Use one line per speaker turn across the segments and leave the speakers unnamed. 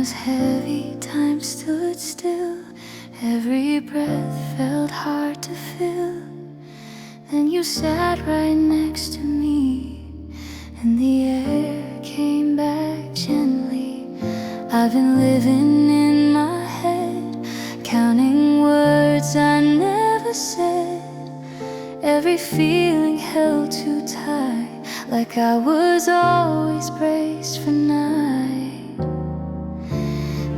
was heavy, time stood still. Every breath felt hard to fill. Then you sat right next to me, and the air came back gently. I've been living in my head, counting words I never said. Every feeling held too tight, like I was always braced for night.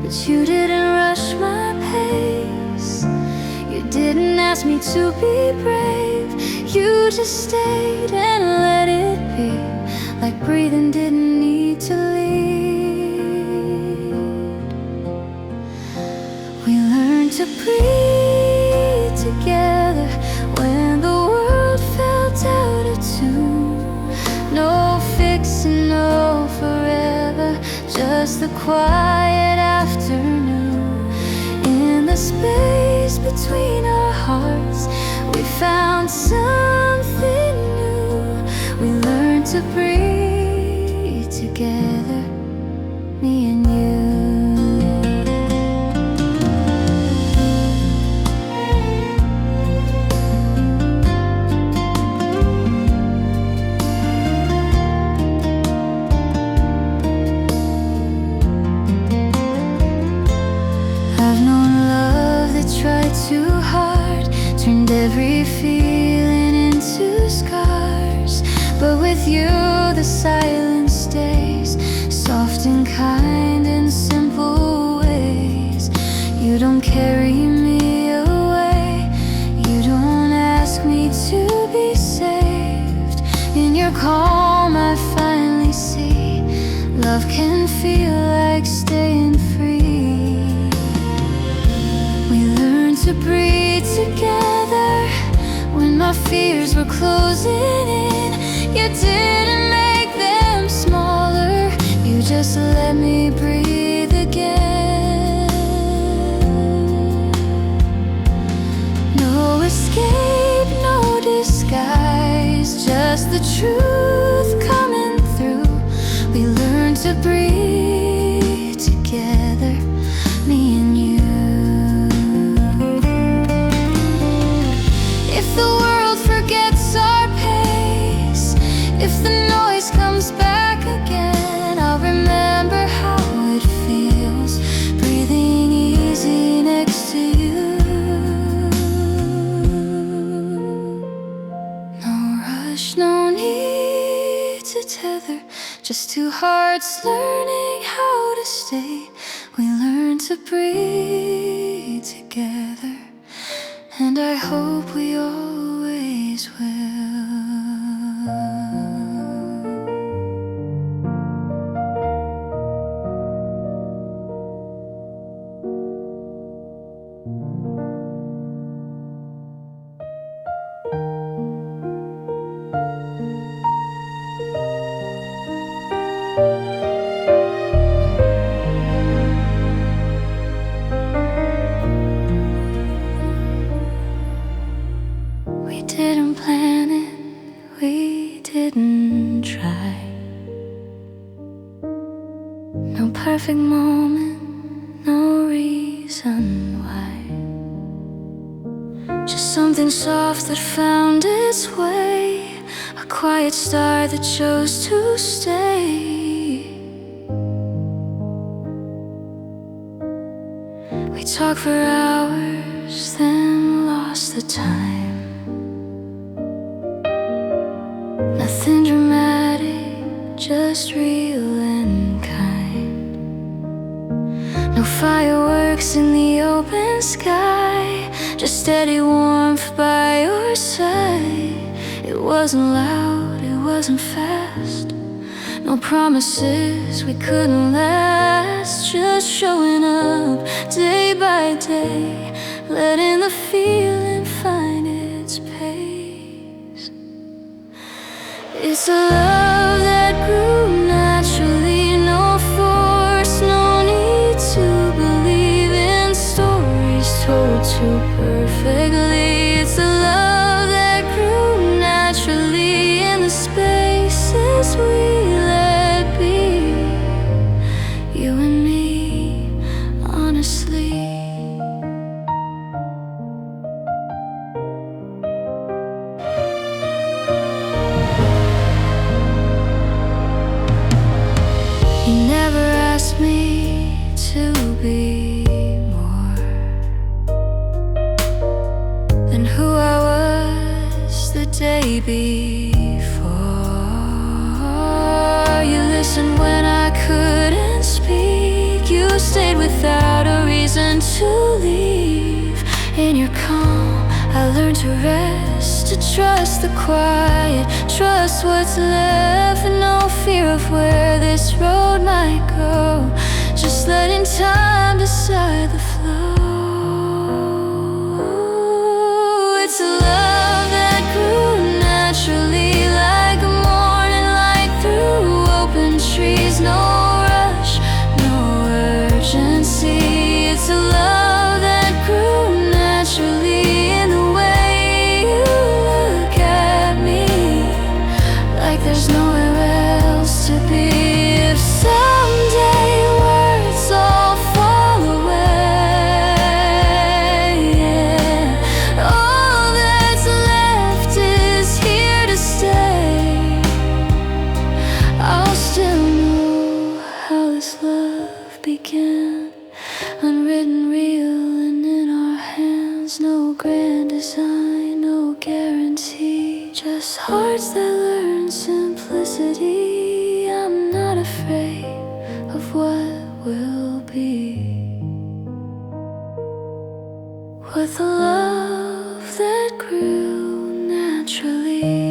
But you didn't rush my pace, you didn't ask me to be brave. You just stayed and let it be, like breathing didn't need to lead. We learned to breathe together when the world felt out of tune. No fixing, no forever, just the quiet afternoon. In the space between our hearts, we found something new. We learned to breathe together, me and you. I've known love that tried too hard, turned every feeling into scars. But with you the silence stays, soft and kind in simple ways. You don't carry me away, you don't ask me to be saved. In your calm I finally see, love can feel like staying free. We learned to breathe together when my fears were closing in. You didn't make them smaller, you just let me breathe again. No escape, no disguise, just the truth coming through. We learned to breathe together, me and you. If the world forgets our pace, if the noise comes back again, I'll remember how it feels, breathing easy next to you. No rush, no need to tether, just two hearts learning how to stay. We learn to breathe together, and I hope we always will. We didn't plan it, we didn't try. No perfect moment, no reason why. Just something soft that found its way, a quiet star that chose to stay. We talked for hours, then lost the time. Nothing dramatic, just real and kind. No fireworks in the open sky, just steady warmth by your side. It wasn't loud, it wasn't fast, no promises we couldn't last. Just showing up day by day, letting the feeling find its pace. It's a love that grew naturally, no force, no need to believe in stories told too perfectly. It's a love that grew naturally in the spaces we let be, you and me. before. You listened when I couldn't speak. You stayed without a reason to leave. In your calm, I learned to rest, to trust the quiet, trust what's left, and no fear of where this road might go. Just letting time decide the flow. It's a love that grew naturally, like a morning light through open trees. No rush, no urgency. It's a love that grew naturally in the way you look at me, like there's nowhere else to be. If someday words all fall away, yeah, all that's left is here to stay. I'll still know how this love began, unwritten, real, and in our hands. No grand design, no guarantee, just hearts that learn simplicity. I'm not afraid of what will be, with a love that grew naturally.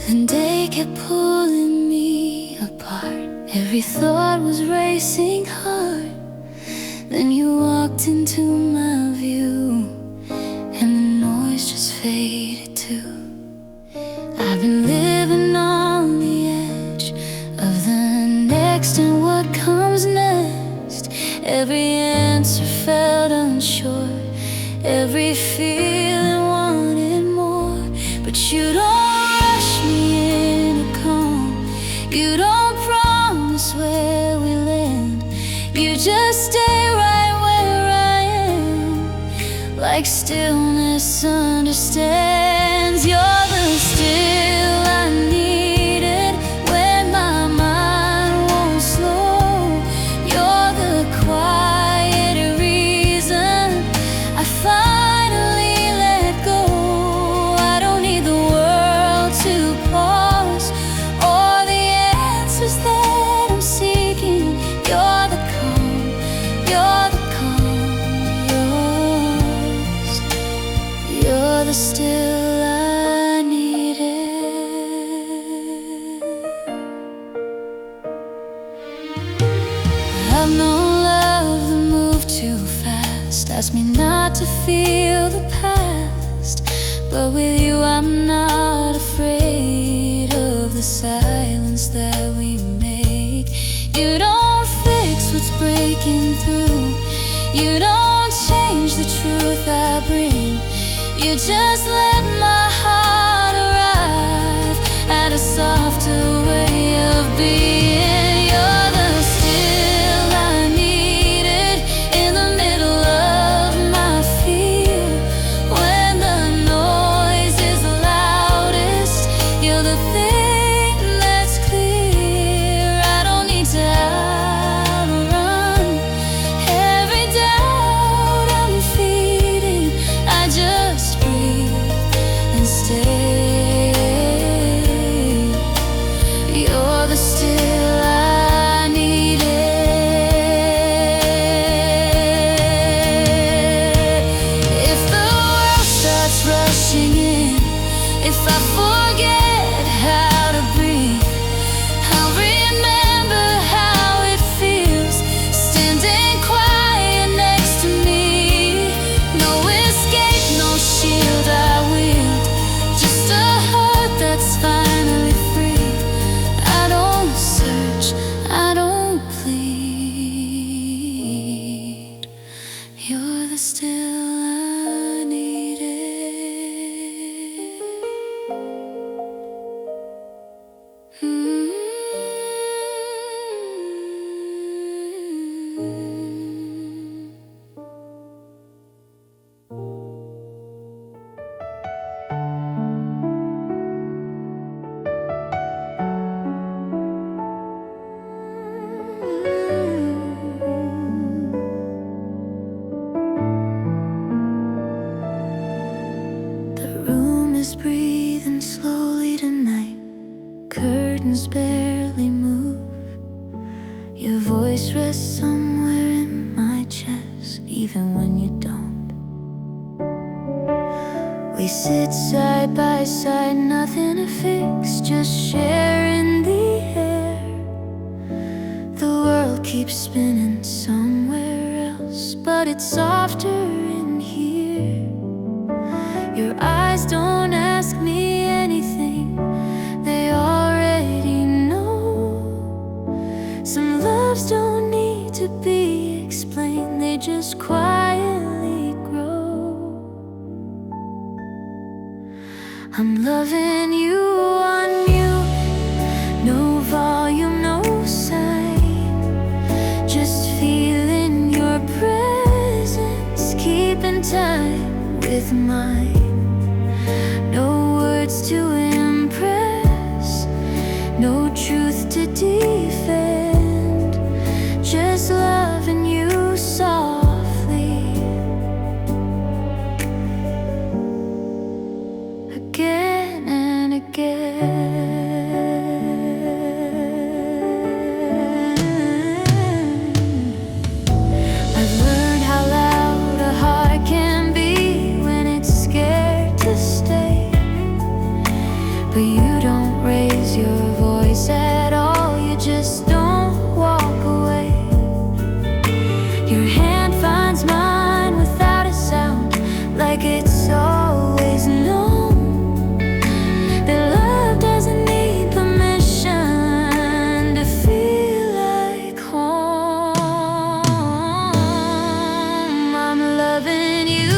The day kept pulling me apart. Every thought was racing hard. Then you walked into my view, and the noise just faded too. I've been living on the edge of the next and what comes next. Every answer felt unsure, every feeling wanted more. But you don't you don't promise where we land. You just stay right where I am, like stillness understands. You're the still I needed when my mind won't slow. You're the quiet reason I finally let go. I don't need the world to pause that I'm seeking. You're the calm, yours. You're the still I needed. I've known love that moved too fast, asked me not to feel the past. But with you I'm not afraid of the silence that we make. You don't fix what's breaking through. You don't change the truth I bring. You just let my heart arrive at a softer way of being. You're the still I needed in the middle of my fear. When the noise is loudest, you're the thing that's clear. I don't need to outrun every doubt I'm feeding. I just breathe and stay. You're the still I needed. If the world starts rushing in, if I forget how to breathe, I'll remember how it feels standing quiet next to me. No escape, no shield I wield, just a heart that's finally free. I don't search, I don't plead. You're the still I needed. Mm-hmm. is breathing slowly tonight. Curtains barely move. Your voice rests somewhere in my chest, even when you don't. We sit side by side, nothing to fix, just sharing the air. The world keeps spinning somewhere else, but it's softer in here. Your eyes don't ask me anything, they already know. Some loves don't need to be explained, they just quietly grow. I'm loving you on mute, no volume, no sign, just feeling your presence, keeping time with mine. No words to impress, no truth to defend, just loving you softly, again and again. I've learned how loud a heart can be when it's scared to stay. But you don't raise your voice at all, you just don't walk away. Your hand finds mine without a sound, like it's always known that love doesn't need permission to feel like home. I'm loving you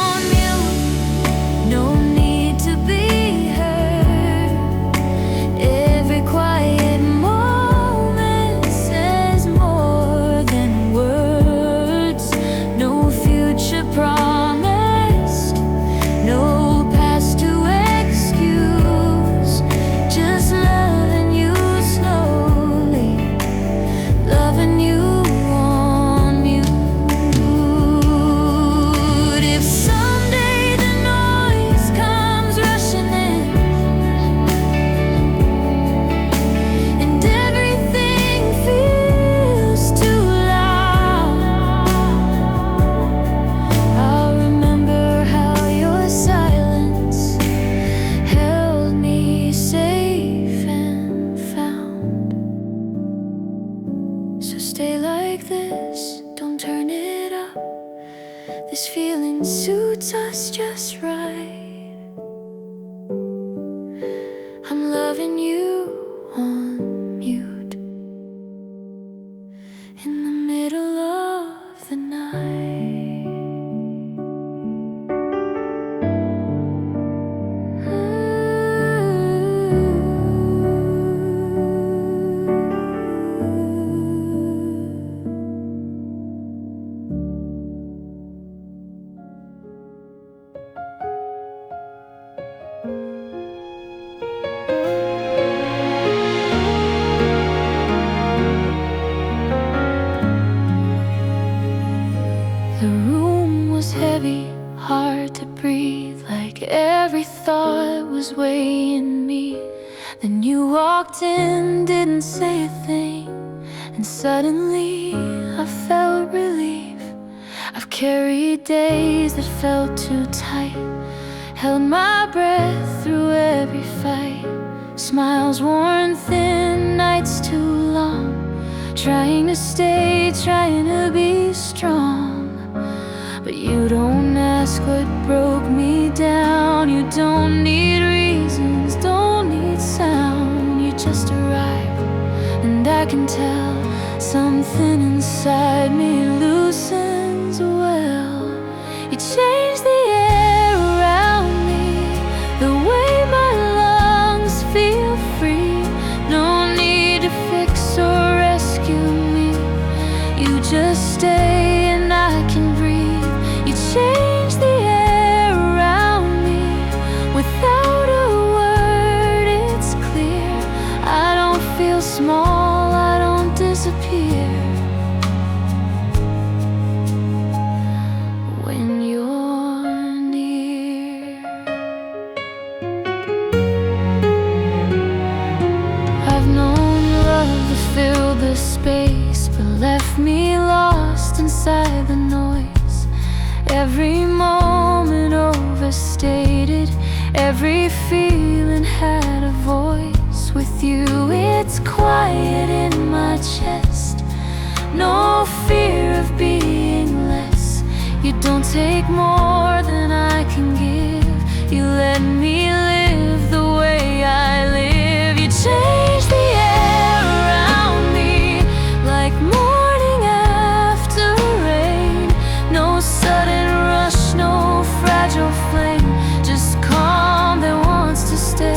on mute, no need to be heard. Every quiet moment says more than words. No future promised, no past to excuse, just loving you slowly, loving you on mute. If someday the noise comes rushing in and everything feels too loud, I'll remember how your silence held me safe and found. So stay like this, don't turn it up. This feeling suits us just right. I'm loving you on mute in the middle of the night. The room was heavy, hard to breathe, like every thought was weighing me. Then you walked in, didn't say a thing, and suddenly I felt relief. I've carried days that felt too tight, held my breath through every fight. Smiles worn thin, nights too long, trying to stay, trying to be strong. But you don't ask what broke me down. You don't need reasons, don't need sound. You just arrive, and I can tell something inside me loosens well. You change the air around me, the way my lungs feel free. No need to fix or rescue me, you just stay and I can breathe. You change the air around me without a word, it's clear. I don't feel small, I don't disappear. Every feeling had a voice. With you it's quiet in my chest. No fear of being less. You don't take more than I can give. You let me live the way I live. You change the air around me like morning after rain. No sudden rush, no fragile flame, just calm that wants to stay.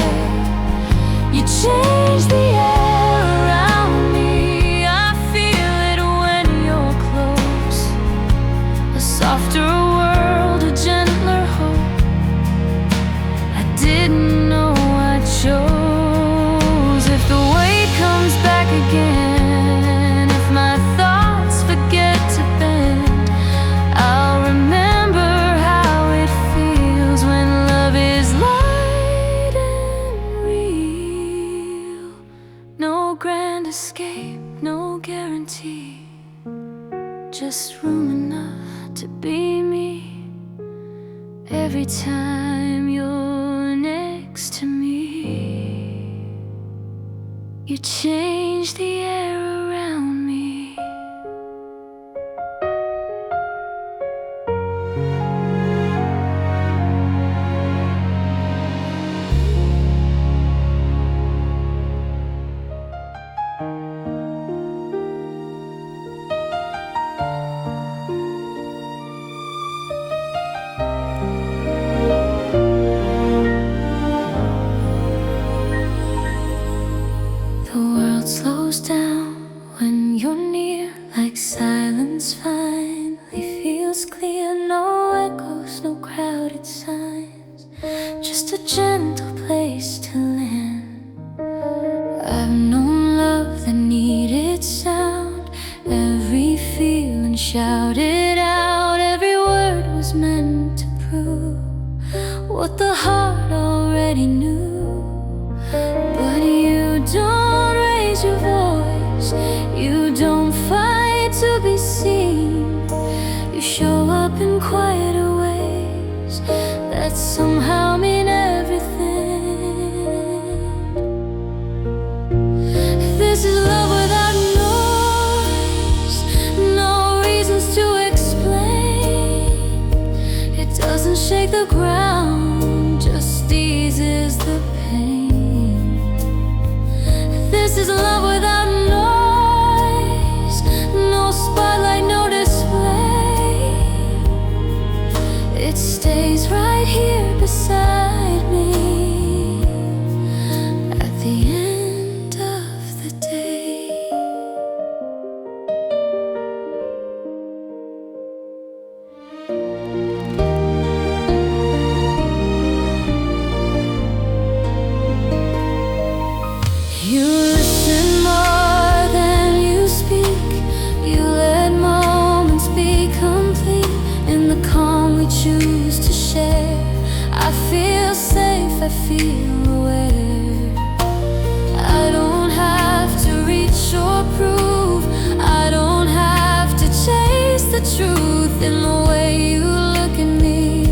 You change the air around me. I feel it when you're close. A softer world, a gentler hope. I didn't know I chose. If the weight comes back again, if my thoughts forget to bend, I'll remember how it feels when love is light and real. No grand escape, no guarantee, just room enough to be me. Every time you're next to me, you change the air around me. The world slows down when you're near, like silence finally feels clear. No echoes, no crowded signs, just a gentle place to land. I've known love that needed sound. Every feeling shouted out. Every word was meant to prove what the heart already knew. But you don't raise your voice, you don't fight to be seen. You show up in quieter ways that somehow mean everything. This is love without noise, no reasons to explain. It doesn't shake the ground, just eases the pain. This is love without noise, no spotlight, no display. It stays right here beside me at the end of the day. You listen more than you speak. You let moments be complete. In the calm we choose to share, I feel safe, I feel aware. I don't have to reach or prove, I don't have to chase the truth. In the way you look at me,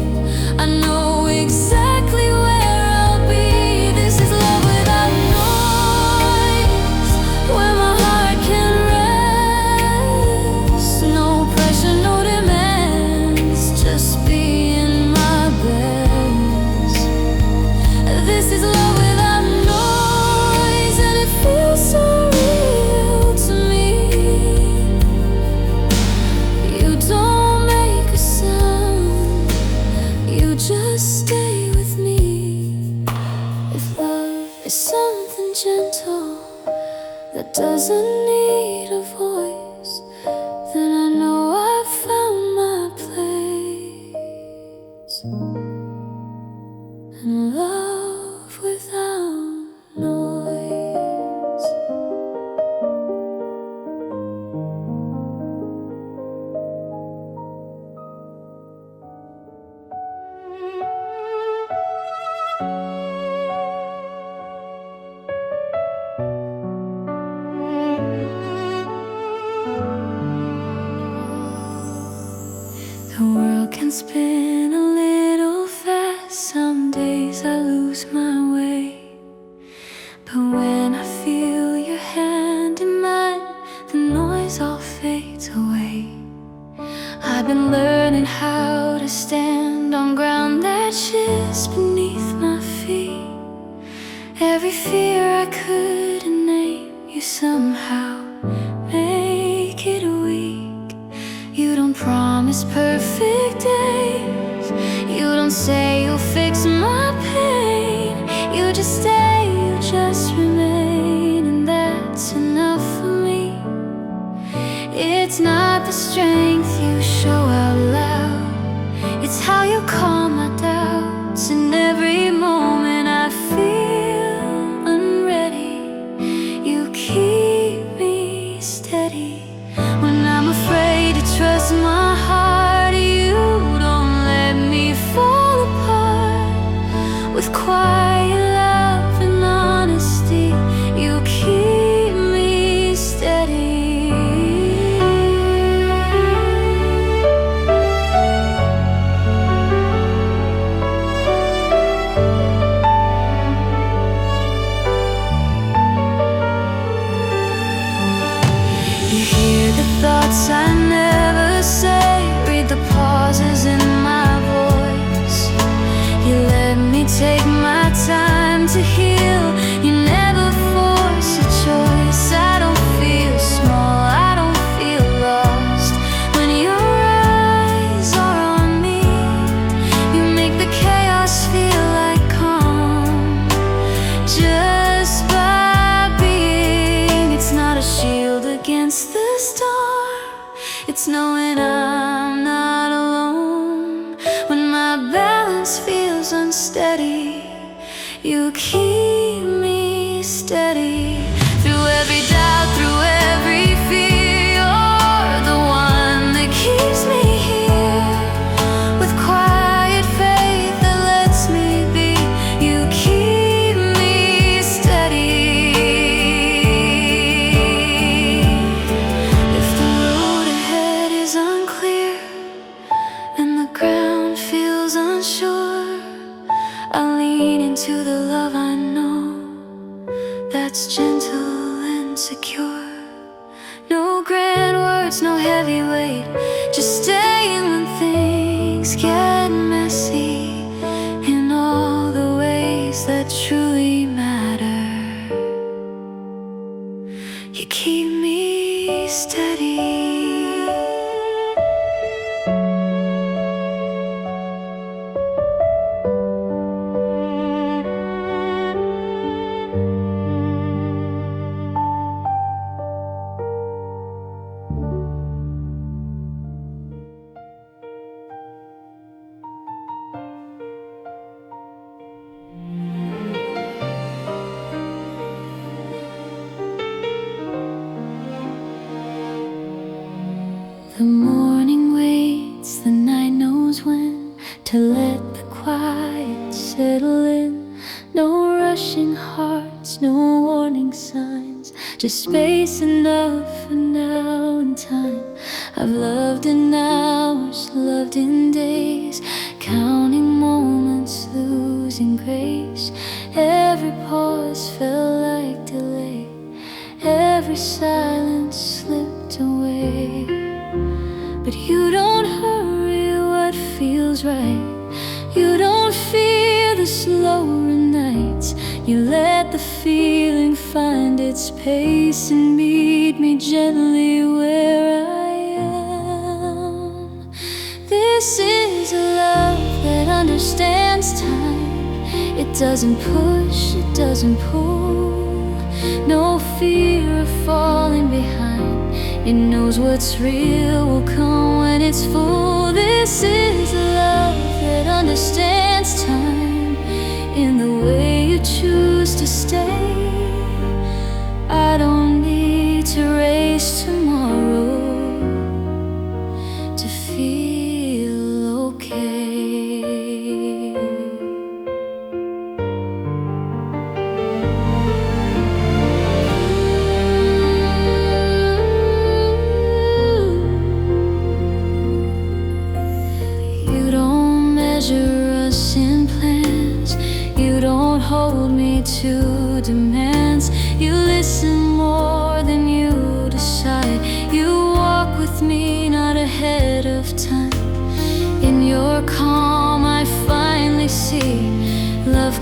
I know exactly where I'll be. This is love without noise, where my heart can rest. No pressure, no demands, just being my best. This is love without noise, and it feels so real to me. You don't make a sound, you just stay with me. If love is something gentle that doesn't need a voice, then I know I've found my place. And love without noise. The world can spin a little fast. Some days I lose learning how to stand on ground that shifts beneath my feet. Every fear I couldn't name, you somehow make it weak. You don't promise perfect days, you don't say you'll fix my pain. You just stay, you just remain, and that's enough for me. It's not the strength you show out loud, it's how you calm my doubts. In every moment I feel unready, you keep me steady. When I'm afraid to trust my heart, you don't let me fall apart. With quiet love and honesty, you keep me steady. Thoughts I never say, read the pauses in my voice. You let me take my time to heal, you never force a choice. I don't feel small, I don't feel lost when your eyes are on me. You make the chaos feel like calm, just by being. It's not a shield against the storm, it's knowing I'm not alone. When my balance feels unsteady, you keep me steady. Through every doubt, through every fear, you're the one that keeps me here. With quiet faith that lets me be, you keep me steady. I lean into the love I know, that's gentle and secure. No grand words, no heavy weight, just staying when things get messy. In all the ways that truly matter, you keep me steady. The morning waits, the night knows when to let the quiet settle in. No rushing hearts, no warning signs, just space enough for now and time. I've loved in hours, loved in days, counting moments, losing grace. Every pause felt like delay, every silence slipped away. But you don't hurry what feels right, you don't fear the slower nights. You let the feeling find its pace and meet me gently where I am. This is a love that understands time, it doesn't push, it doesn't pull. No fear of falling behind, it knows what's real will come when it's full. This is love that understands time in the way you choose to stay. I don't need to race tomorrow to feel okay. Hold me to demands, you listen more than you decide. You walk with me, not ahead of time.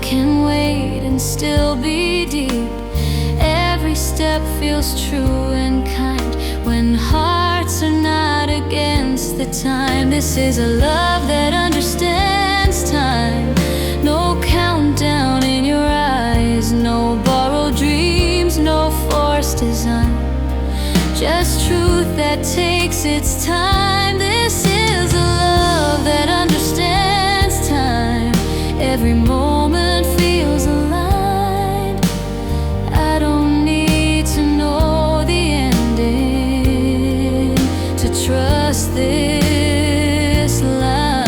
can wait and still be deep. Every step feels true and kind when hearts are not against the time. This is a love that understands time. No countdown in your eyes, no borrowed dreams, no forced design. Just truth that takes its time. This is a love that understands time. Every moment feels aligned. I don't need to know the ending to trust this line.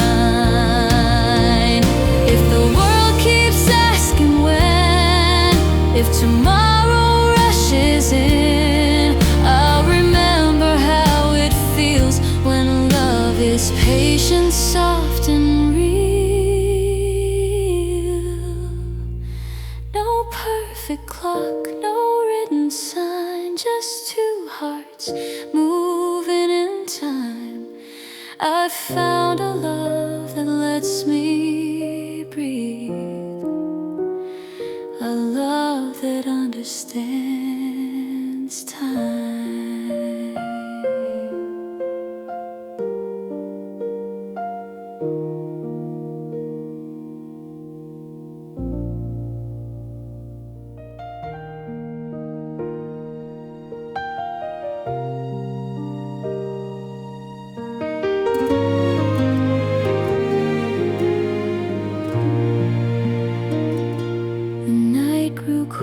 If the world keeps asking when, if tomorrow rushes in, I'll remember how it feels when love is patient, soft and real. No perfect clock, no written sign, just two hearts moving in time. I've found a love that lets me breathe, a love that understands time.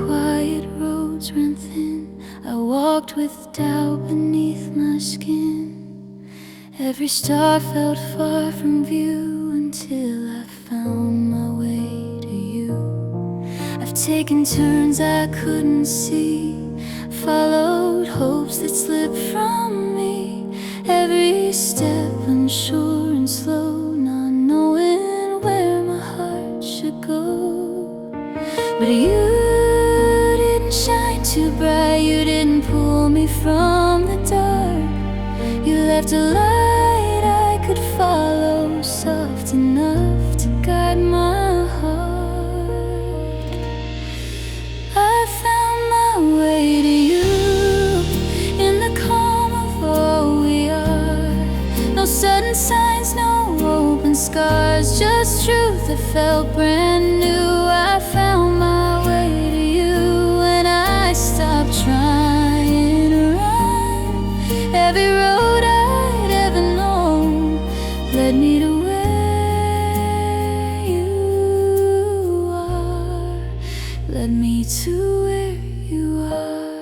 Quiet roads ran thin. I walked with doubt beneath my skin. Every star felt far from view until I found my way to you. I've taken turns I couldn't see, followed hopes that slipped from me. Every step unsure and slow, not knowing where my heart should go. But you shine too bright, you didn't pull me from the dark. You left a light I could follow, soft enough to guide my heart. I found my way to you in the calm of all we are. No sudden signs, no open scars, just truth that felt brand new. I found my way to you, I stopped trying to run. Every road I'd ever known led me to where you are, led me to where you are.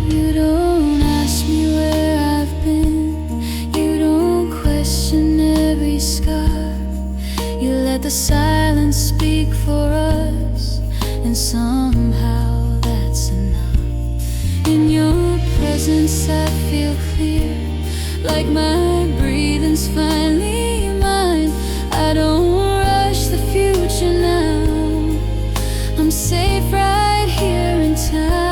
You don't ask me where I've been, you don't question every scar. You let the silence speak for us, and somehow that's enough. In your presence I feel clear, like my breathing's finally mine. I don't rush the future now, I'm safe right here in time.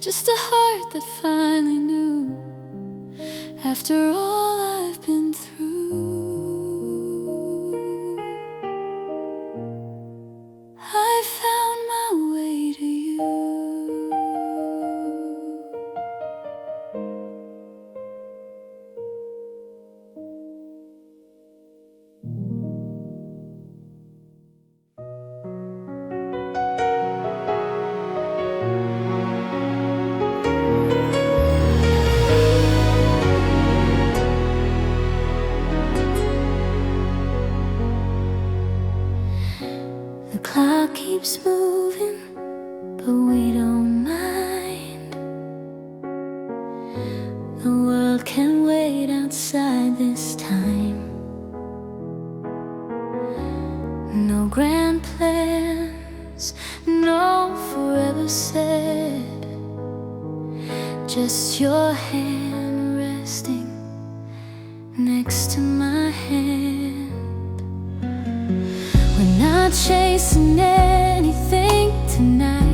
Just a heart that finally knew, after all I've been through. I found my way to you. but we don't mind. The world can wait outside this time. No grand plans, no forever said, just your hand resting next to my hand. We're not chasing anything tonight,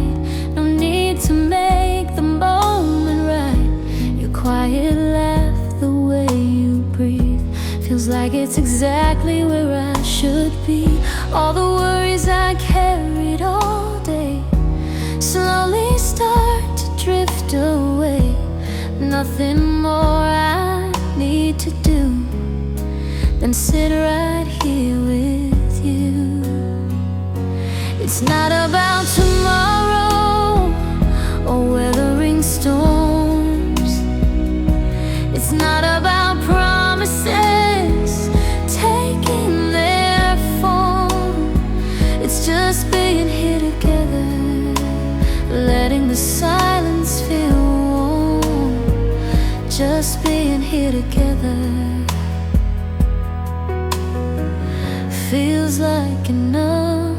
no need to make the moment right. Your quiet laugh, the way you breathe, feels like it's exactly where I should be. All the worries I carried all day slowly start to drift away. Nothing more I need to do than sit right here with you. It's not about tomorrow or weathering storms. It's not about promises taking their form. It's just being here together, letting the silence feel warm. Just being here together feels like enough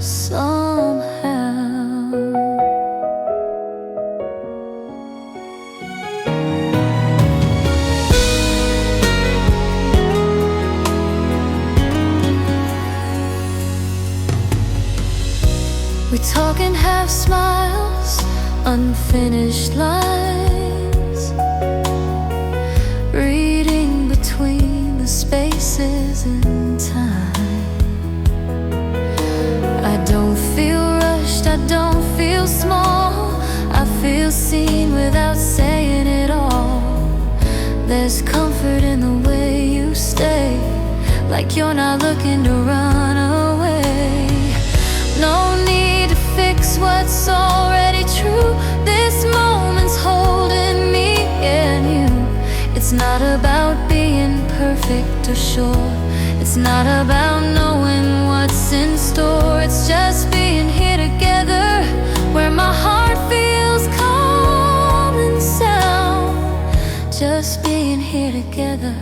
somehow. We talk in half smiles, unfinished lines, reading between the spaces in time. I don't feel rushed, I don't feel small, I feel seen without saying it all. There's comfort in the way you stay, like you're not looking to run away. No need to fix what's already true. This moment's holding me and you. It's not about being perfect or sure. It's not about knowing what's in store. It's just being here together, where my heart feels calm and sound. Just being here together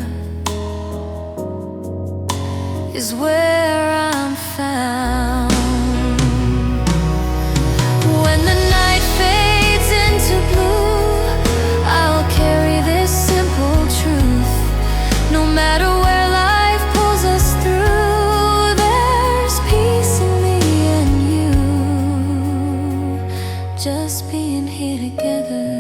is where I'm found. When the night fades into blue, I'll carry this simple truth. No matter where life pulls us through, there's peace in me and you. Just being here together,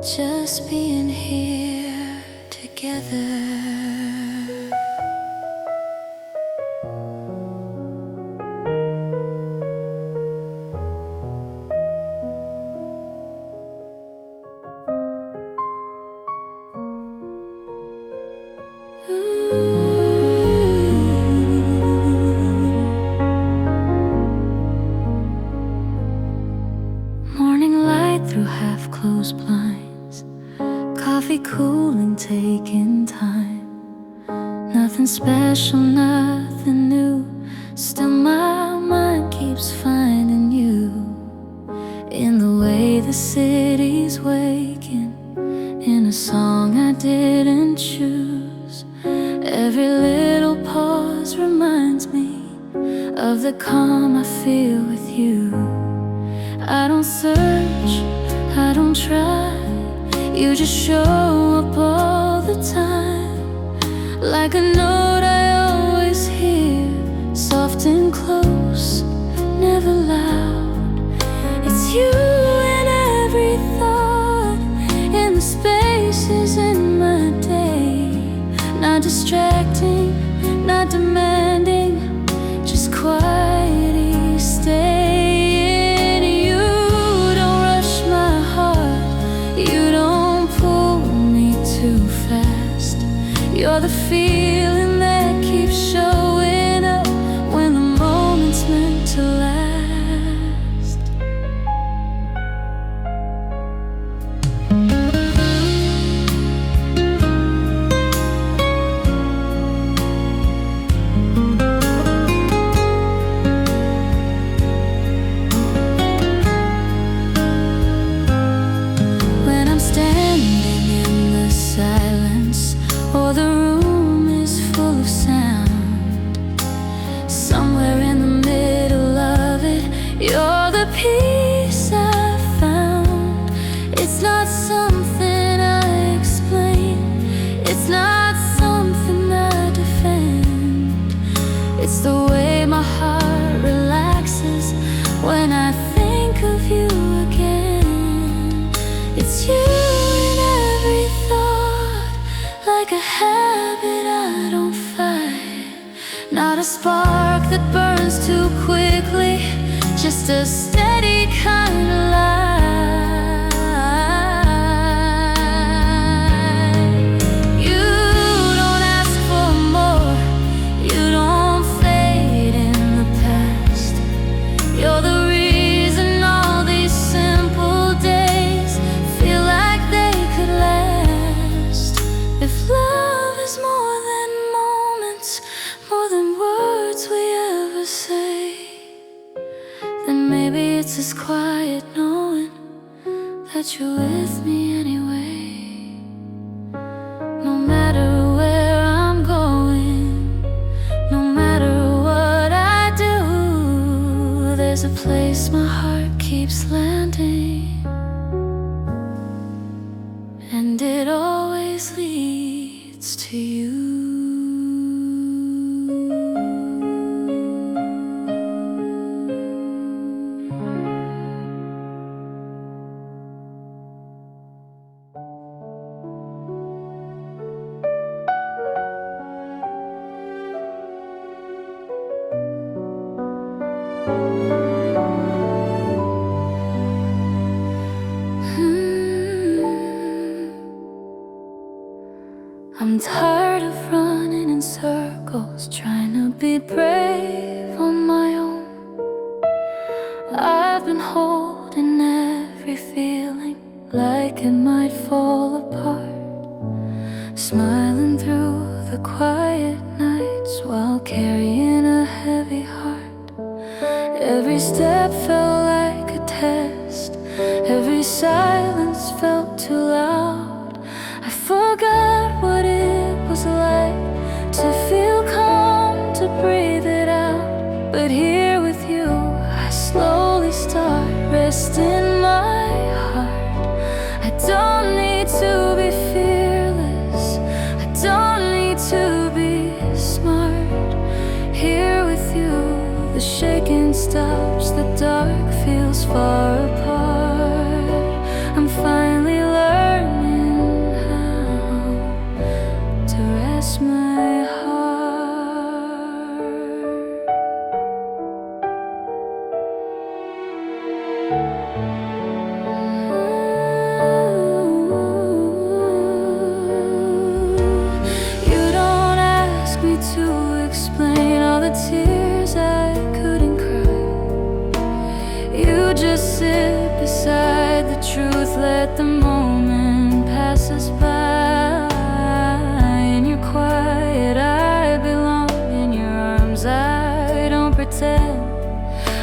just being here together. Morning light through half-closed blinds, coffee cooling, taking time. Nothing special, nothing new, still my mind keeps finding you. In the way the city's waking, in a song I didn't choose. Every little pause reminds me of the calm I feel with you. I don't search, I don't try, you just show up all the time. Like a note I always hear, soft and close, never loud. It's you in every thought, in the spaces in my day. Not distracting, not demanding, just quietly staying. You don't rush my heart, you don't pull me too fast. You're the feeling that It's the way my heart relaxes when I think of you again. It's you in every thought, like a habit I don't fight. Not a spark that burns too quickly, just a steady kind of light. You don't ask for more, you don't fade in the past. You're the reason all these simple days feel like they could last. If love is more than moments, more than words we ever say, then maybe it's as quiet knowing that you're with me anyway. No matter where I'm going, no matter what I do, there's a place my heart keeps landing, and it always leads to you. I'm tired of running in circles, trying to be brave on my own. I've been holding every feeling like it might fall apart, smiling through the quiet nights while carrying a heavy heart. Every step felt like a test, every silence felt too loud. I forgot what it was like to feel calm, to breathe it out. But here with you, I slowly start resting my heart. I don't need to be fearless, I don't need to be smart. Here with you, the shaking stops, the dark feels far apart. I'm finally learning how to rest my heart. You don't ask me to explain all the tears I couldn't cry. You just sit beside the truth, let the moment pass us by. In your quiet, I belong. In your arms, I don't pretend.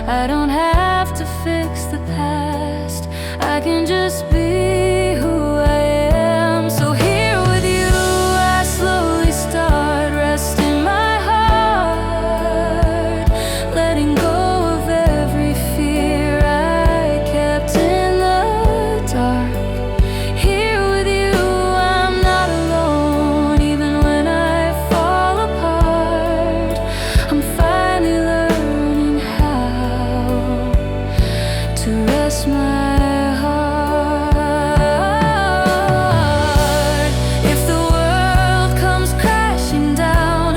I don't have to fix the past, I can just be who I am. So here with you, I slowly start resting my heart, letting go of every fear I kept in the dark. Here with you, I'm not alone, even when I fall apart. I'm finally learning how to rest my heart. If the world comes crashing down,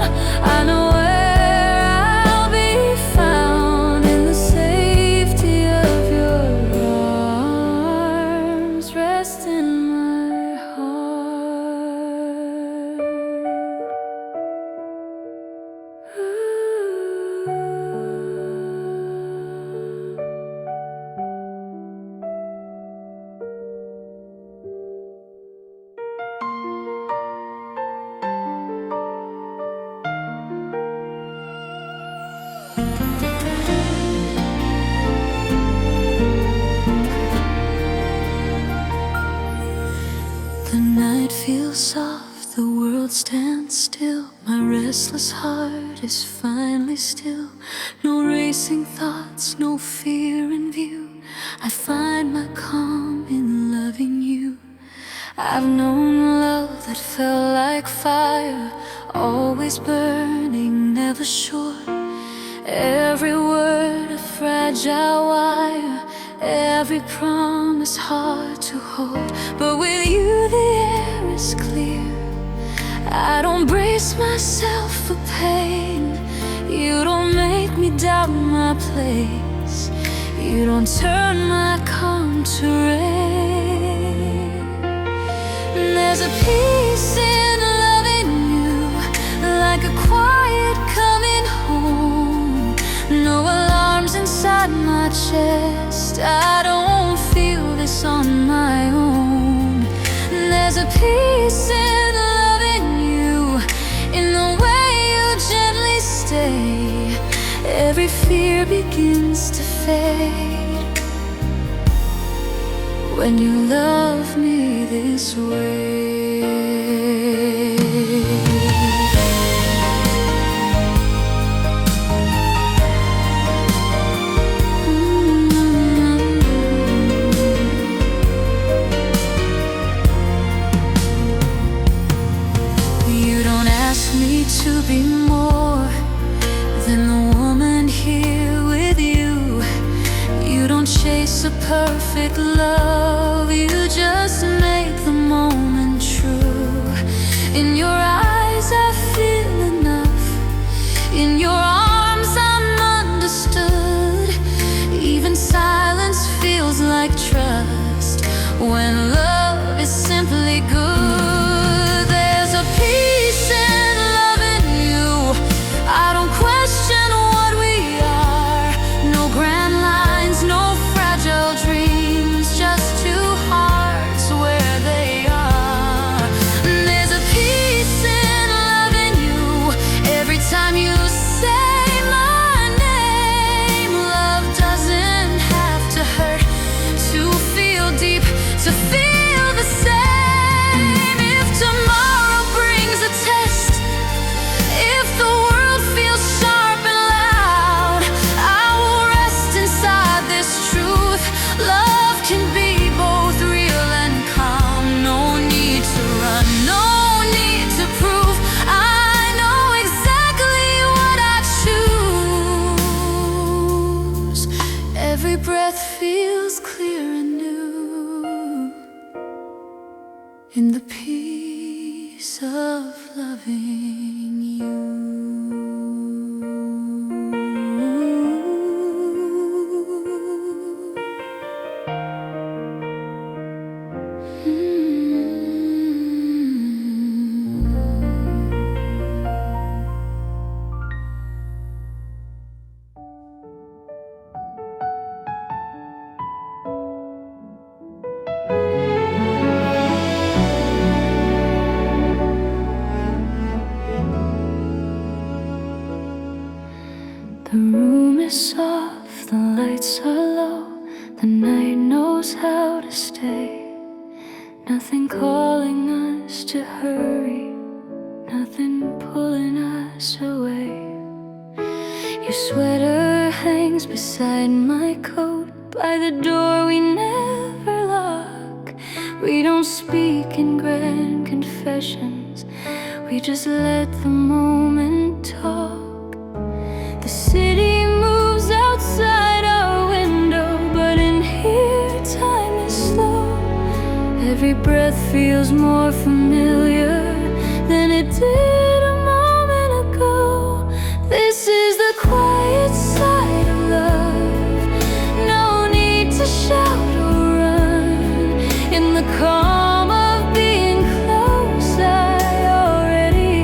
I know where I'll be found, in the safety of your arms, rest in my heart. The night feels soft, the world stands still. My restless heart is finally still. No racing thoughts, no fear in view. I find my calm in loving you. I've known love that felt like fire, always burning, never short. Every word a fragile wire, every promise hard to hold. But with you the air is clear. I don't brace myself for pain. You don't make me doubt my place. You don't turn my calm to rain. There's a peace in loving you, like a quiet coming home. No alarms inside my chest, I don't feel this on my own. There's a peace in loving you, in the way you gently stay. Every fear begins to fade when you love me this way. You don't ask me to be more than the woman here with you. You don't chase a perfect love, you just make the moment true. In your eyes I feel enough, in your arms I'm understood. Even silence feels like trust when love is simply good. There's a peace in loving you, I don't question what we are. No grand lines, no fragile dreams, just two hearts where they are. There's a peace in loving you, every time you say my name. Love doesn't have to hurt to feel deep, to feel the same. If tomorrow brings a test, if the world feels sharp and loud, I will rest inside this truth. Love can be both real and calm. No need to run, no need to prove. I know exactly what I choose. Every breath feels clear and new, in the peace of loving you. The room is soft, the lights are low, the night knows how to stay. Nothing calling us to hurry, nothing pulling us away. Your sweater hangs beside my coat, by the door we never lock. We don't speak in grand confessions, we just let the moment talk. The city moves outside our window, but in here time is slow. Every breath feels more familiar than it did a moment ago. This is the quiet side of love, no need to shout or run. In the calm of being close, I already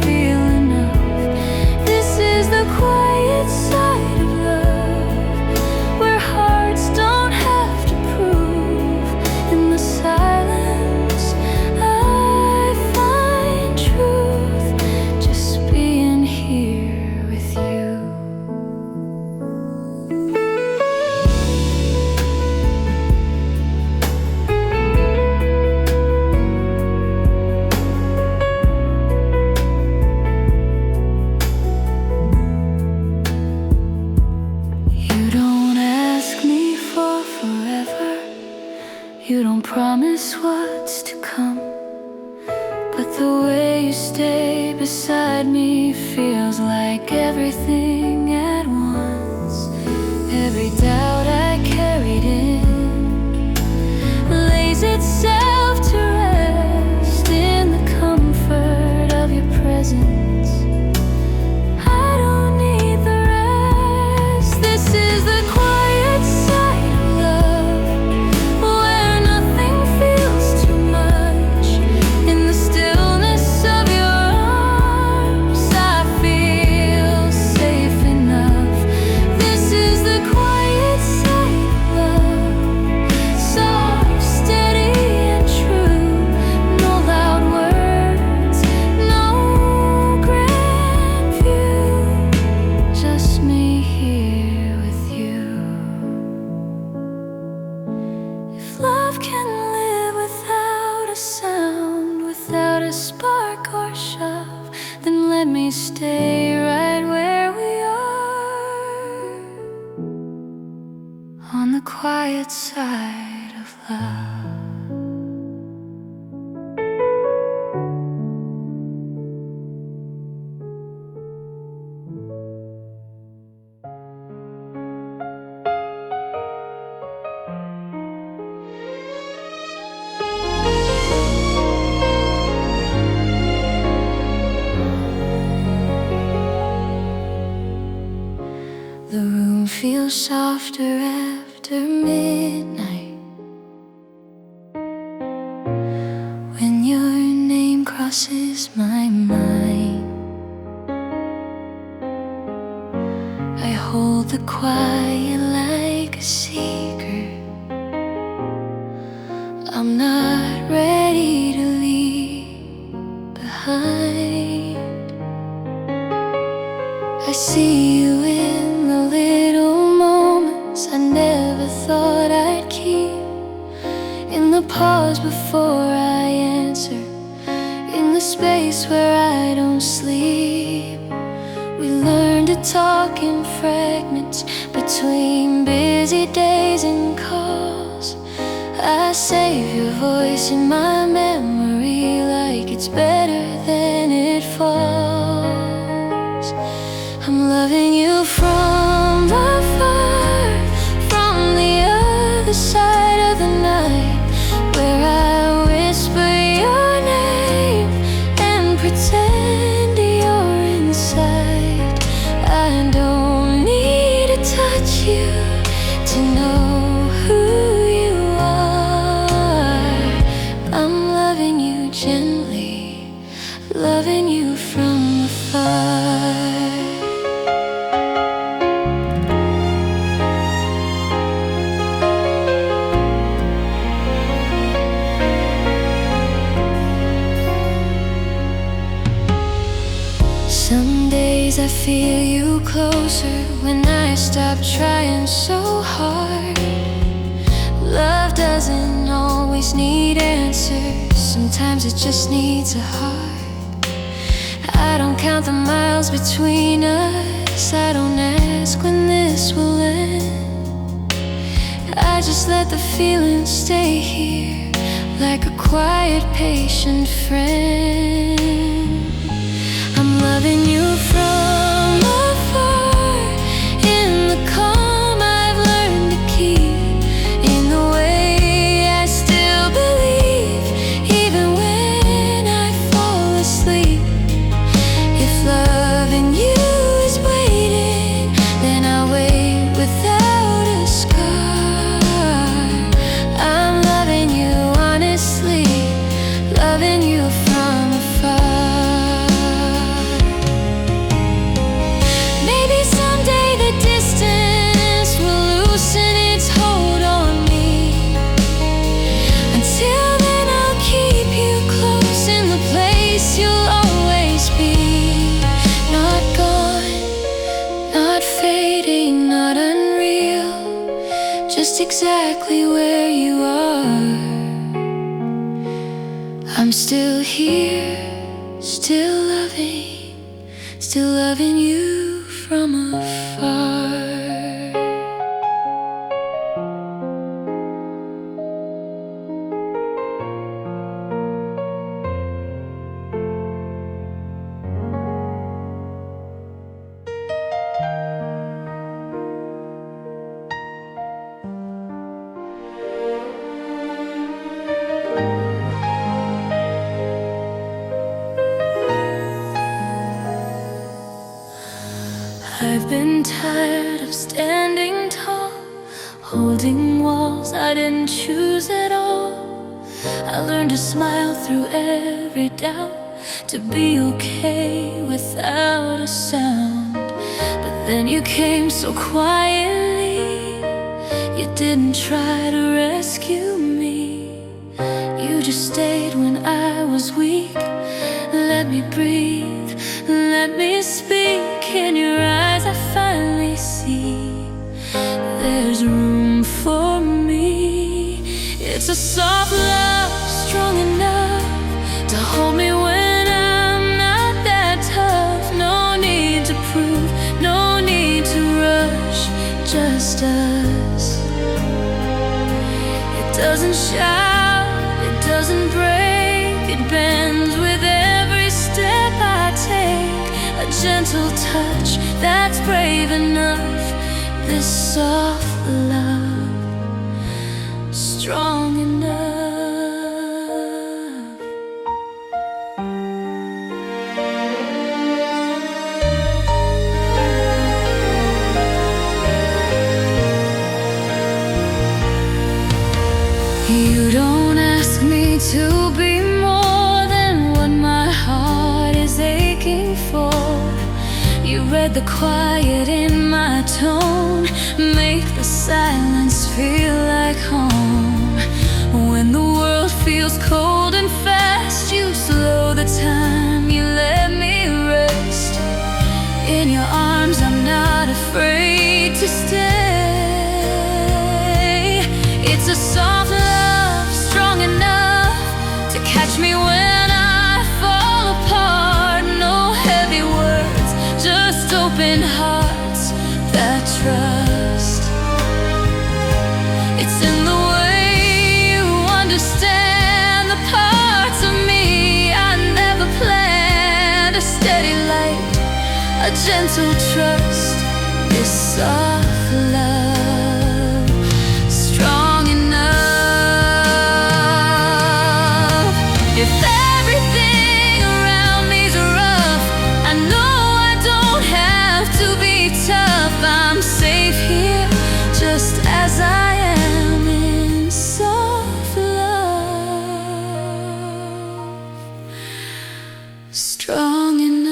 feel enough. This is the quiet side of love, where hearts don't have to prove. In the silence I find truth, just being here with you. You don't ask me for forever, you don't promise what's to come, but the way you stay beside me feels like everything at the quiet side of love. The room feels softer after midnight, when your name crosses my mind. I hold the quiet like a secret. I'm not ready to leave behind. I see you in the little moments I never thought I'd keep, in the pause before I answer, in the space where I don't sleep. We learn to talk in fragments between busy days and calls. I save your voice in my memory like it's better than it falls. I'm loving you from afar, from the other side of the night, where I whisper your name and pretend you're inside. I don't need to touch you to know who you are. I'm loving you gently, loving you from afar. Some days I feel you closer when I stop trying so hard. Love doesn't always need answers, sometimes it just needs a heart. I don't count the miles between us, I don't ask when this will end. I just let the feeling stay here, like a quiet, patient friend. I'm loving you from afar, in the calm I've learned to keep, in the way I still believe, even when I fall asleep. If loving you is waiting, then I'll wait without a scar. I'm loving you honestly, loving you from afar. Exactly where you are. I'm still here, still loving you from afar. I've been tired of standing tall, holding walls I didn't choose at all. I learned to smile through every doubt, to be okay without a sound. But then you came so quietly, you didn't try to rescue me. You just stayed when I was weak, let me breathe, let me speak. In your eyes I finally see there's room for me. It's a soft love, strong enough to hold me when I'm not that tough. No need to prove, no need to rush, just us. doesn't shout, it doesn't break, it bends with every step I take. A gentle touch that's brave enough. This soft love, strong enough. You don't ask me to be more than what my heart is aching for. You read the quiet in my tone, make the silence feel like home. When the world feels cold and fast, you slow the time, you let me rest. In your arms I'm not afraid to stay. It's a soft love, strong enough to catch me when I fall apart. No heavy words, just open hearts that trust. It's in the way you understand the parts of me I never planned. A steady light, a gentle trust, this soft love, strong enough. If everything around me's rough, I know I don't have to be tough. I'm safe here, just as I am, in soft love, strong enough.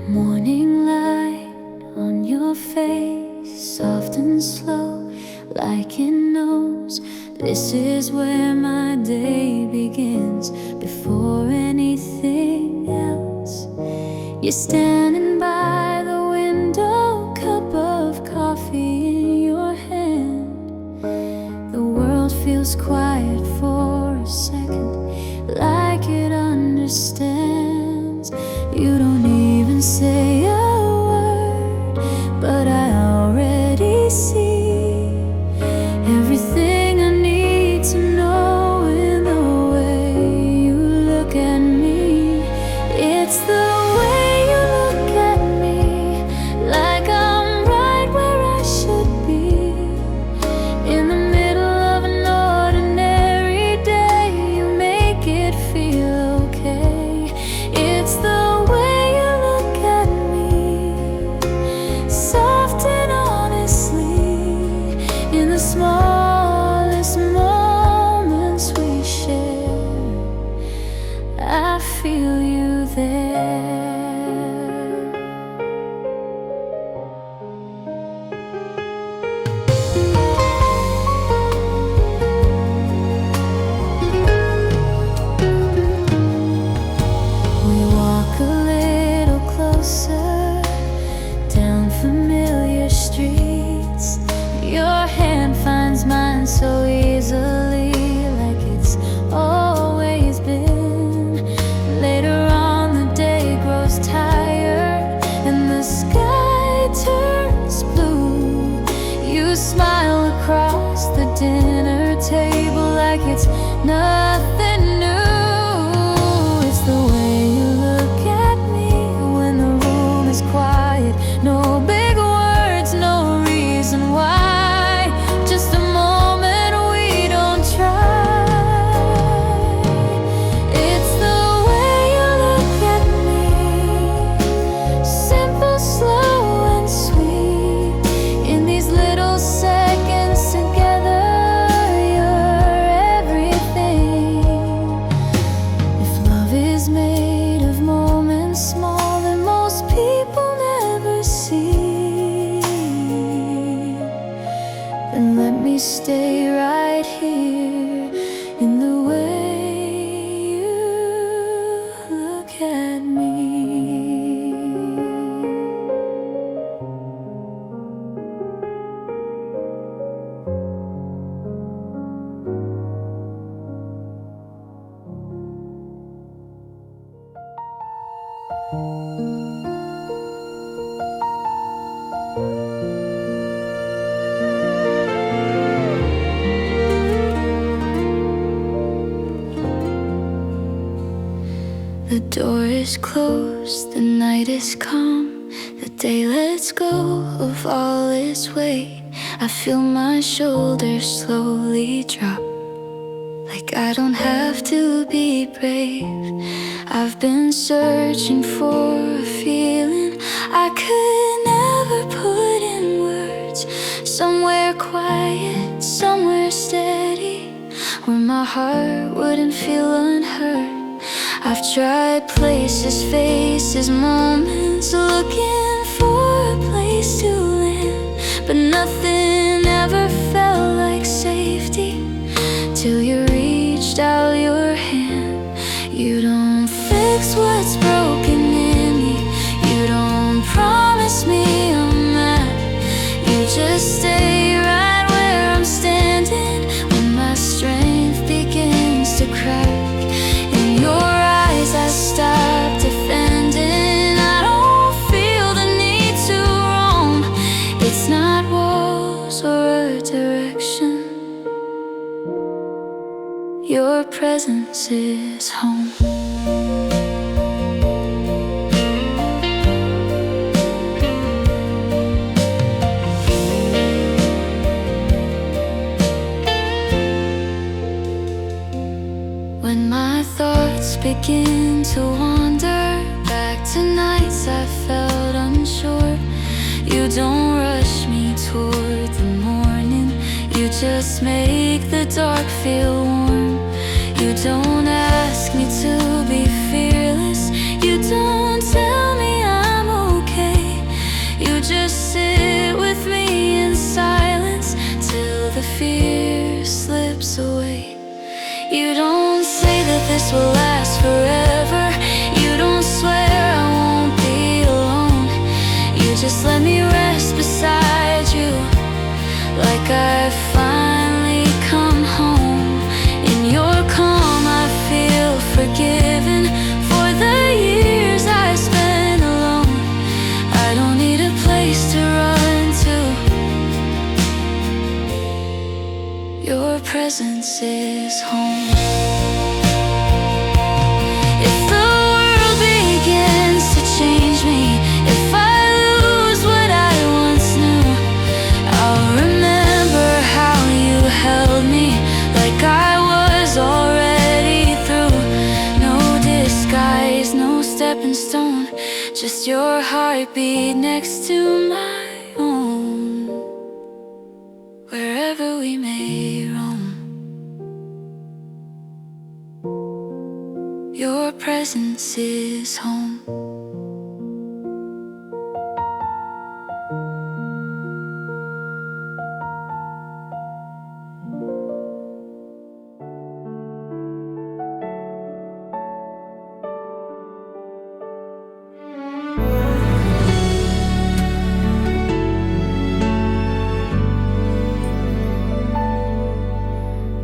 Morning light on your face, soft and slow, like it knows this is where my day begins. Before anything else, you're standing by the window, cup of coffee in your hand. The world feels quiet for a second, like it understands. You don't even say a word, but I already see everything I need to know in the way you look at me. It's the way you look at me, like I'm right where I should be, in the middle of an ordinary day. You make it feel okay. It's the way you look at me, soft and honestly, in the smallest moments we share. I feel you there. We walk a little closer down familiar streets. Your hand finds mine so easily, like it's always been. Later on the day grows tired and the sky turns blue. You smile across the dinner table like it's nothing new. It's the way you look at me when the room is quiet. No big words, no reason why, just a moment we don't try. It's the way you look at me, simple, slow and sweet. In these little seconds together, you're everything. If love is made of moments small that most people never see, then let me stay right here in the way The door is closed, the night is calm, the day lets go of all its weight. I feel my shoulders slowly drop, like I don't have to be brave. I've been searching for a feeling I could never put in words. Somewhere quiet, somewhere steady, where my heart wouldn't feel unhurt. I've tried places, faces, moments, looking for a place to land, but nothing ever felt like safety till you reached out your hand. You don't fix what's broken in me, you don't promise me a map. You just stay right where I'm standing when my strength begins to crack. In your eyes I stop defending, I don't feel the need to roam. It's not walls or a direction, your presence is home. When my thoughts begin to wander back to nights I felt unsure, you don't rush me toward the morning, you just make the dark feel warm. You don't ask me to be fearless, you don't tell me I'm okay. You just sit with me in silence till the fear slips away. You don't say that this will last forever, you don't swear I won't be alone. You just let me rest beside you, like I've finally come home. In your calm I feel forgiven for the years I spent alone. I don't need a place to run to, your presence is home. If the world begins to change me, if I lose what I once knew, I'll remember how you held me, like I was already through. No disguise, no stepping stone, just your heartbeat next to my own. Wherever we may roam, your presence is home.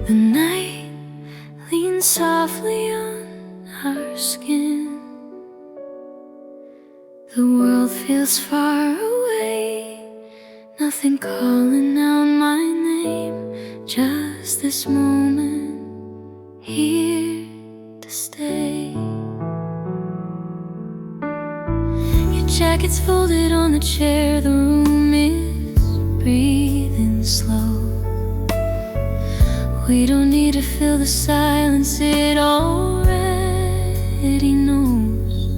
The night leans softly on our skin. The world feels far away, nothing calling out my name, just this moment here to stay. Your jacket's folded on the chair, the room is breathing slow. We don't need to fill the silence, it already knows.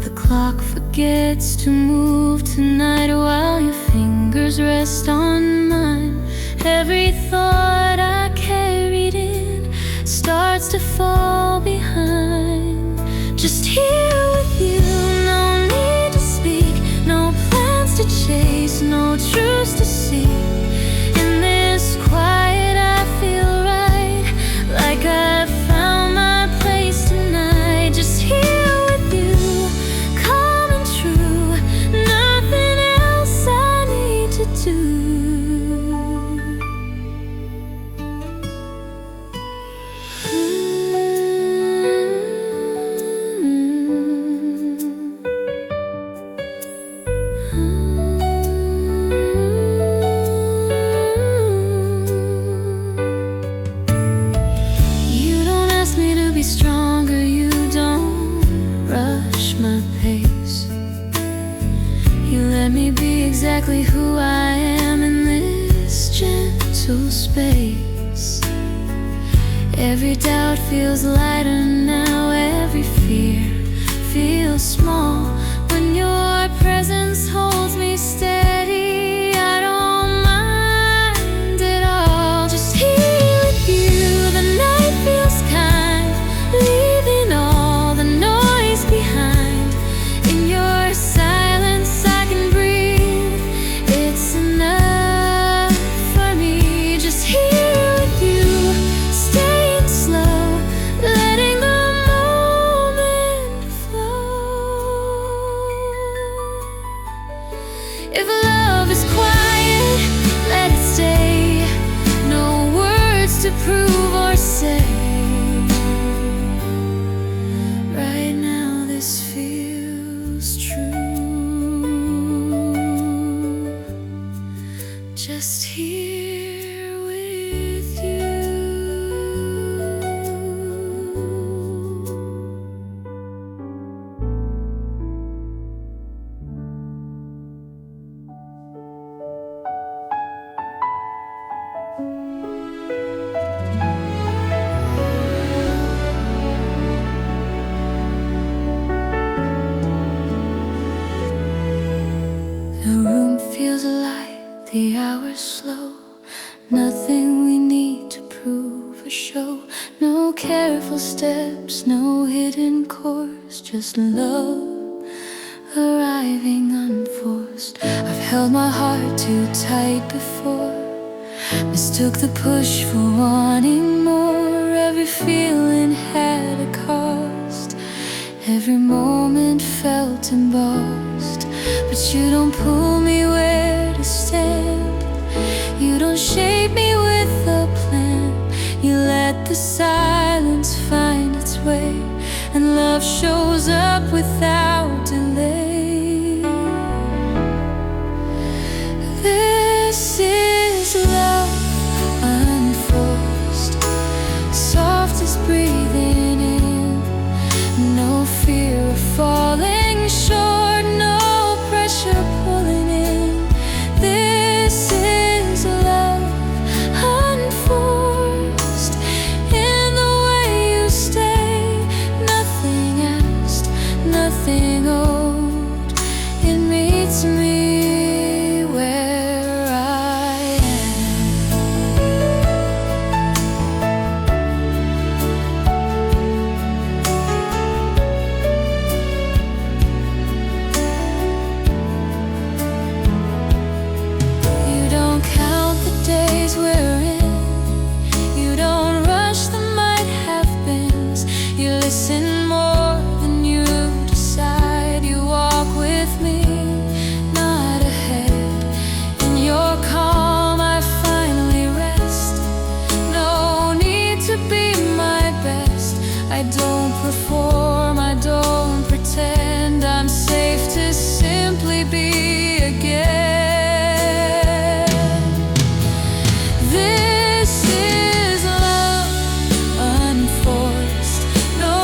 The clock forgets to move tonight while your fingers rest on mine. Every thought I carried in starts to fall behind. Just here with you, no need to speak, no plans to chase, no truths to seek. In this quiet I feel right, like I found my place tonight. Just here with you, calm and true, nothing else I need to do. space. Every doubt feels lighter now, every fear feels small. When your presence holds me steady, I don't mind at all. Just here with you, the night feels kind, leaving all the noise behind. In your silence I can breathe, it's enough for me. Just here with you, staying slow, letting the moment flow. If love is quiet, let it stay. No words to prove or say. Right now this feels true. Just here with you. The room feels alive, the hours slow. Nothing we need to prove or show. No careful steps, no hidden course. Just love arriving unforced. I've held my heart too tight before, mistook the push for wanting more. Every feeling had a cost, every moment felt embossed. But you don't pull me where to stand, you don't shape me with a plan. You let the silence find its way, and love shows up without delay. This is love unforced, soft as breathing in. No fear of falling short, no pressure pulling in. This is love unforced, in the way you stay. Nothing asked, nothing owed. It meets me where I am. You don't count the days we're in, you don't rush the might have beens. You listen more than you decide. You walk with me, not ahead. In your calm I finally rest. No need to be my best. I don't perform, I don't pretend. I'm safe to simply be again. This is love unforced. No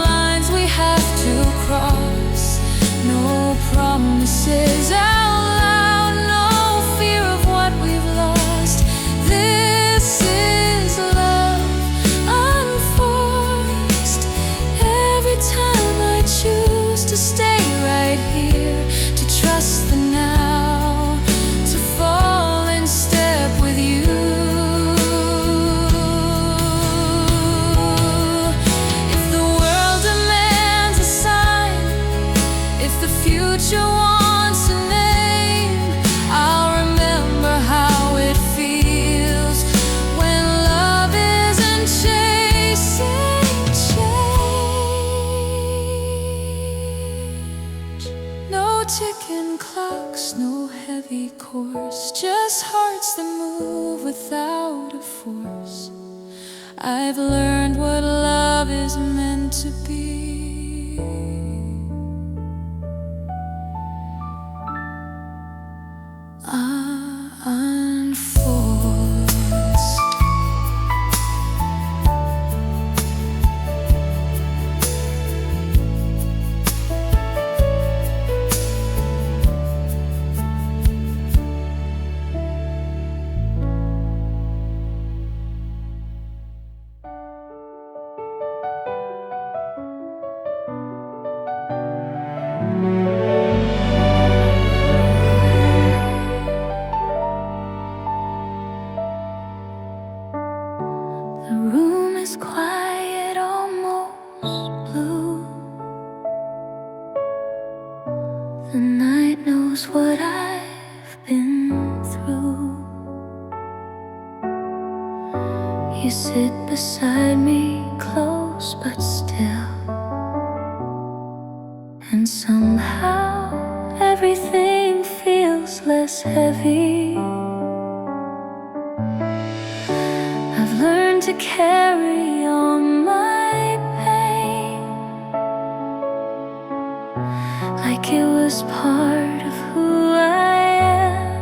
lines we have to cross, no promises out loud, no fear of what we've lost. This is love unforced. Every time I choose to stay right here, to trust the now, to fall in step with you. If the world demands a sign, if the future wants a name, I'll remember how it feels when love isn't chasing change. No ticking clocks, no heavy course, just hearts that move without a force. I've learned what love is meant to be. Unforced. The room is quiet, almost blue. The night knows what I've been through. You sit beside me, close but still, and somehow everything feels less heavy. I've learned to carry on my pain like it was part of who I am.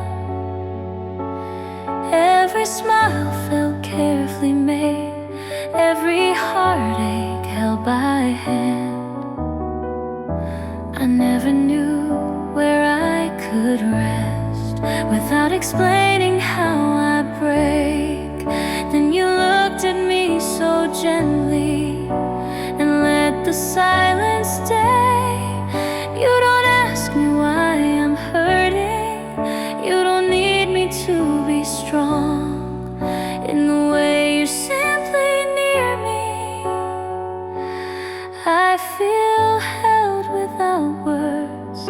Every smile felt carefully made, every heartache held by hand. I never knew where I could rest without explaining how I break. Then you looked at me so gently and let the silence stay. You don't ask me why I'm hurting. You don't need me to be strong. In the way you're simply near me, I feel held without words.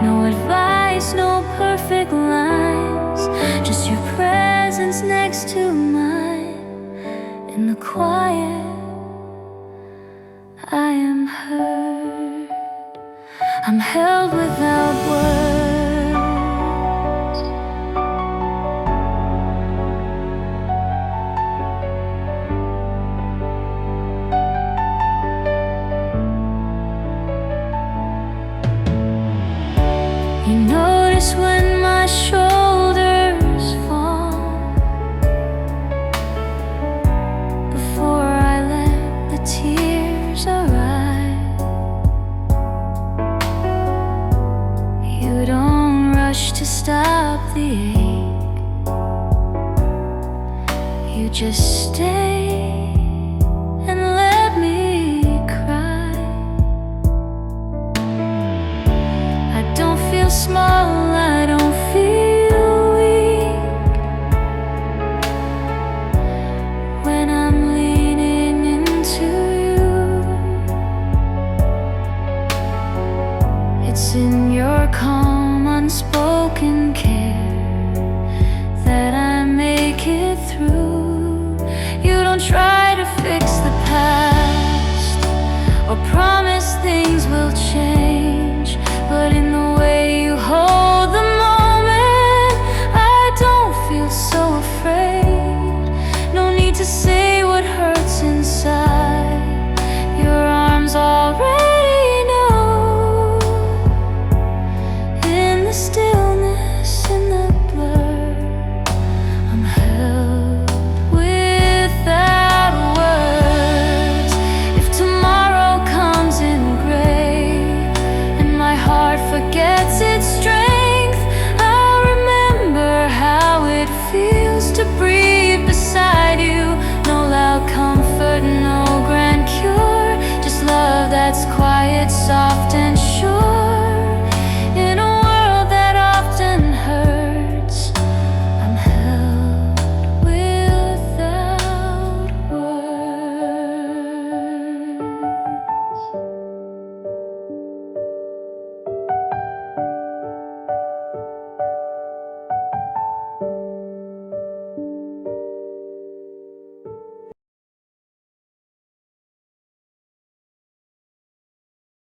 No advice, no perfect lines, just your presence next to mine. In the quiet, I am heard. I'm held without words. You notice when my shoulders fall before I let the tears arrive. You don't rush to stop the ache. You just stay and let me cry. I don't feel small, I don't feel weak when I'm leaning into you. It's in your calm, unspoken care that I make it through. You don't try to fix the past or promise things will change, but in the way you hold the moment, I don't feel so afraid. No need to say what hurts inside.